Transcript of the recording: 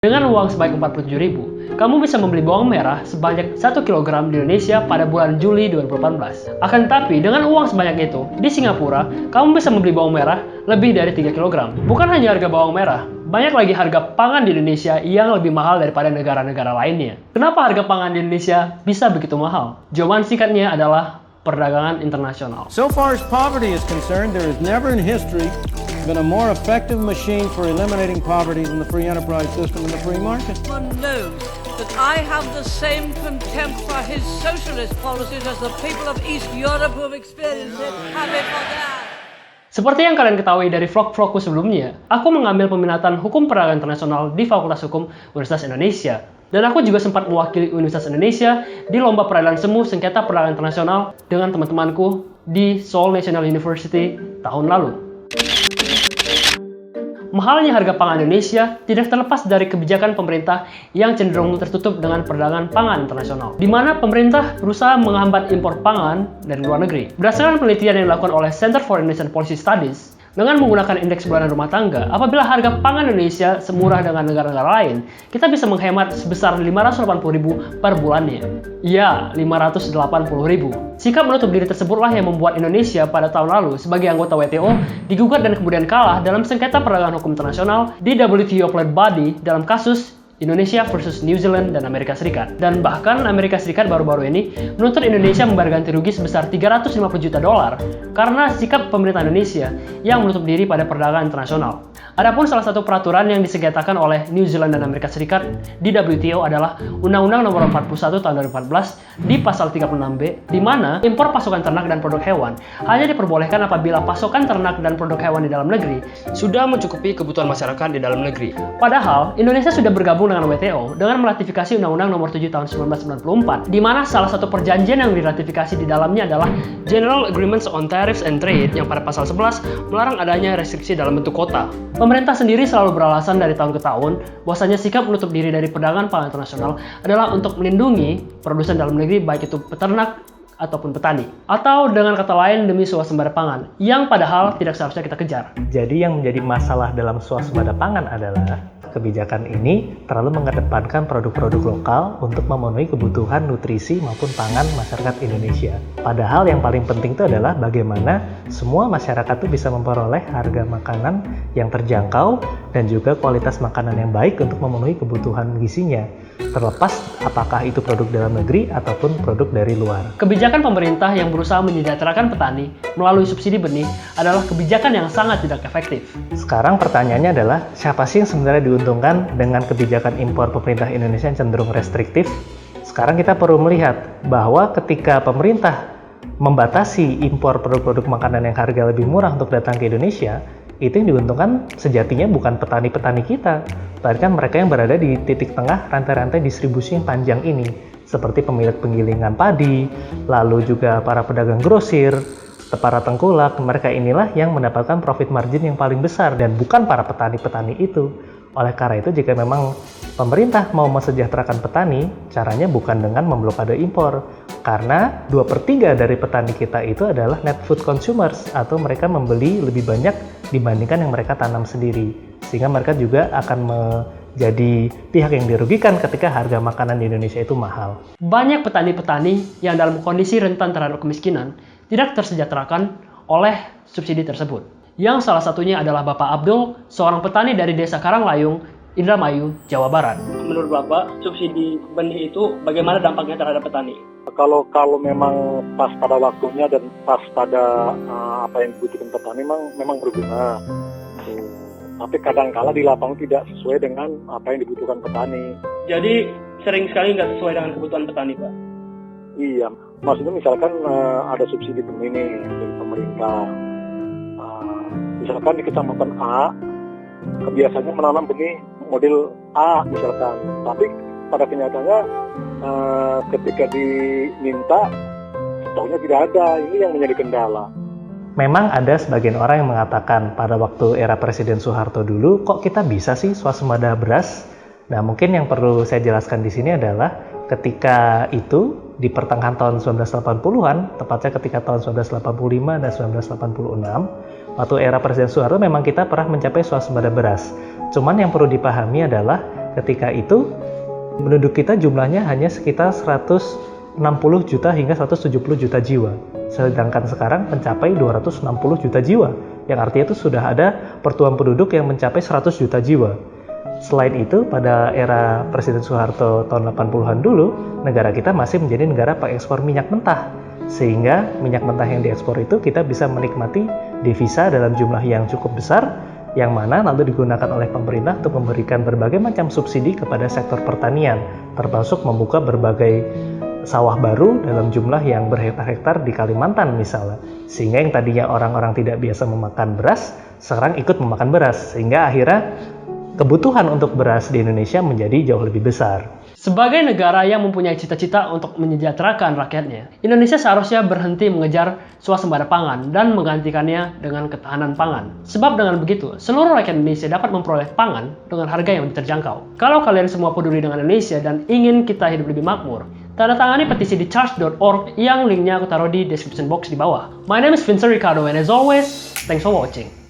Dengan uang sebanyak 47.000, kamu bisa membeli bawang merah sebanyak 1 kg di Indonesia pada bulan Juli 2018. Akan tetapi, dengan uang sebanyak itu, di Singapura, kamu bisa membeli bawang merah lebih dari 3 kg. Bukan hanya harga bawang merah, banyak lagi harga pangan di Indonesia yang lebih mahal daripada negara-negara lainnya. Kenapa harga pangan di Indonesia bisa begitu mahal? Jawaban singkatnya adalah perdagangan internasional. So far as poverty is concerned, there is never in history been a more effective machine for eliminating poverty than the free enterprise system and the free market. One knows that I have the same contempt for his socialist policies as the people of East Europe who have experienced it have it for that. Seperti yang kalian ketahui dari vlog-vlogku sebelumnya, aku mengambil peminatan hukum perdagangan internasional di Fakultas Hukum Universitas Indonesia. Dan aku juga sempat mewakili Universitas Indonesia di lomba peradilan semu sengketa perdagangan internasional dengan teman-temanku di Seoul National University tahun lalu. Mahalnya harga pangan Indonesia tidak terlepas dari kebijakan pemerintah yang cenderung tertutup dengan perdagangan pangan internasional, di mana pemerintah berusaha menghambat impor pangan dari luar negeri. Berdasarkan penelitian yang dilakukan oleh Center for Indonesian Policy Studies, dengan menggunakan indeks bulanan rumah tangga, apabila harga pangan Indonesia semurah dengan negara-negara lain, kita bisa menghemat sebesar 580.000 per bulannya. Ya, 580.000. Sikap menutup diri tersebutlah yang membuat Indonesia pada tahun lalu sebagai anggota WTO digugat dan kemudian kalah dalam sengketa perdagangan hukum internasional di WTO Appellate Body dalam kasus Indonesia versus New Zealand dan Amerika Serikat. Dan bahkan Amerika Serikat baru-baru ini menuntut Indonesia membayar ganti rugi sebesar $350 juta karena sikap pemerintah Indonesia yang menutup diri pada perdagangan internasional. Adapun salah satu peraturan yang disengketakan oleh New Zealand dan Amerika Serikat di WTO adalah Undang-Undang Nomor 41 Tahun 2014 di pasal 36B, di mana impor pasokan ternak dan produk hewan hanya diperbolehkan apabila pasokan ternak dan produk hewan di dalam negeri sudah mencukupi kebutuhan masyarakat di dalam negeri. Padahal, Indonesia sudah bergabung dengan WTO dengan meratifikasi Undang-Undang Nomor 7 Tahun 1994, di mana salah satu perjanjian yang diratifikasi di dalamnya adalah General Agreements on Tariffs and Trade yang pada pasal 11 melarang adanya restriksi dalam bentuk kota. Pemerintah sendiri selalu beralasan dari tahun ke tahun bahwasanya sikap menutup diri dari perdagangan pangan internasional adalah untuk melindungi produsen dalam negeri, baik itu peternak ataupun petani, atau dengan kata lain demi swasembada pangan, yang padahal tidak seharusnya kita kejar. Jadi yang menjadi masalah dalam swasembada pangan adalah kebijakan ini terlalu mengedepankan produk-produk lokal untuk memenuhi kebutuhan nutrisi maupun pangan masyarakat Indonesia. Padahal yang paling penting itu adalah bagaimana semua masyarakat itu bisa memperoleh harga makanan yang terjangkau dan juga kualitas makanan yang baik untuk memenuhi kebutuhan gizinya, terlepas apakah itu produk dalam negeri ataupun produk dari luar. Kebijakan pemerintah yang berusaha menyejahterakan petani melalui subsidi benih adalah kebijakan yang sangat tidak efektif. Sekarang pertanyaannya adalah, siapa sih yang sebenarnya diuntungkan dengan kebijakan impor pemerintah Indonesia yang cenderung restriktif? Sekarang kita perlu melihat bahwa ketika pemerintah membatasi impor produk-produk makanan yang harga lebih murah untuk datang ke Indonesia, itu yang diuntungkan sejatinya bukan petani-petani kita, melainkan mereka yang berada di titik tengah rantai-rantai distribusi yang panjang ini, seperti pemilik penggilingan padi, lalu juga para pedagang grosir, para tengkulak. Mereka inilah yang mendapatkan profit margin yang paling besar dan bukan para petani-petani itu. Oleh karena itu, jika memang pemerintah mau mensejahterakan petani, caranya bukan dengan memblokade impor, karena 2/3 dari petani kita itu adalah net food consumers, atau mereka membeli lebih banyak dibandingkan yang mereka tanam sendiri, sehingga mereka juga akan menjadi pihak yang dirugikan ketika harga makanan di Indonesia itu mahal. Banyak petani-petani yang dalam kondisi rentan terhadap kemiskinan tidak tersejahterakan oleh subsidi tersebut. Yang salah satunya adalah Bapak Abdul, seorang petani dari Desa Karanglayung, Indramayu, Jawa Barat. Menurut Bapak, subsidi benih itu bagaimana dampaknya terhadap petani? Kalau memang pas pada waktunya dan pas pada apa yang dibutuhkan petani memang berguna. Tapi kadang-kala di lapangan tidak sesuai dengan apa yang dibutuhkan petani. Jadi sering sekali nggak sesuai dengan kebutuhan petani, Pak? Iya, maksudnya misalkan ada subsidi benih nih dari pemerintah. Misalkan di kecamatan A, kebiasaannya menanam benih model A misalkan. Tapi pada kenyataannya ketika diminta, stoknya tidak ada. Ini yang menjadi kendala. Memang ada sebagian orang yang mengatakan pada waktu era Presiden Soeharto dulu, kok kita bisa sih swasembada beras? Nah, mungkin yang perlu saya jelaskan di sini adalah ketika itu di pertengahan tahun 1980-an, tepatnya ketika tahun 1985 dan 1986, waktu era Presiden Soeharto memang kita pernah mencapai swasembada beras. Cuman yang perlu dipahami adalah ketika itu penduduk kita jumlahnya hanya sekitar 160 juta hingga 170 juta jiwa. Sedangkan sekarang mencapai 260 juta jiwa, yang artinya itu sudah ada pertumbuhan penduduk yang mencapai 100 juta jiwa. Selain itu, pada era Presiden Soeharto tahun 80-an dulu, negara kita masih menjadi negara pengekspor minyak mentah. Sehingga minyak mentah yang diekspor itu kita bisa menikmati devisa dalam jumlah yang cukup besar, yang mana lalu digunakan oleh pemerintah untuk memberikan berbagai macam subsidi kepada sektor pertanian, termasuk membuka berbagai sawah baru dalam jumlah yang berhektar-hektar di Kalimantan misalnya. Sehingga yang tadinya orang-orang tidak biasa memakan beras, sekarang ikut memakan beras. Sehingga akhirnya kebutuhan untuk beras di Indonesia menjadi jauh lebih besar. Sebagai negara yang mempunyai cita-cita untuk menyejahterakan rakyatnya, Indonesia seharusnya berhenti mengejar swasembada pangan dan menggantikannya dengan ketahanan pangan. Sebab dengan begitu, seluruh rakyat Indonesia dapat memperoleh pangan dengan harga yang terjangkau. Kalau kalian semua peduli dengan Indonesia dan ingin kita hidup lebih makmur, tanda tangani petisi di charge.org yang linknya aku taruh di description box di bawah. My name is Vincent Ricardo and as always, thanks for watching.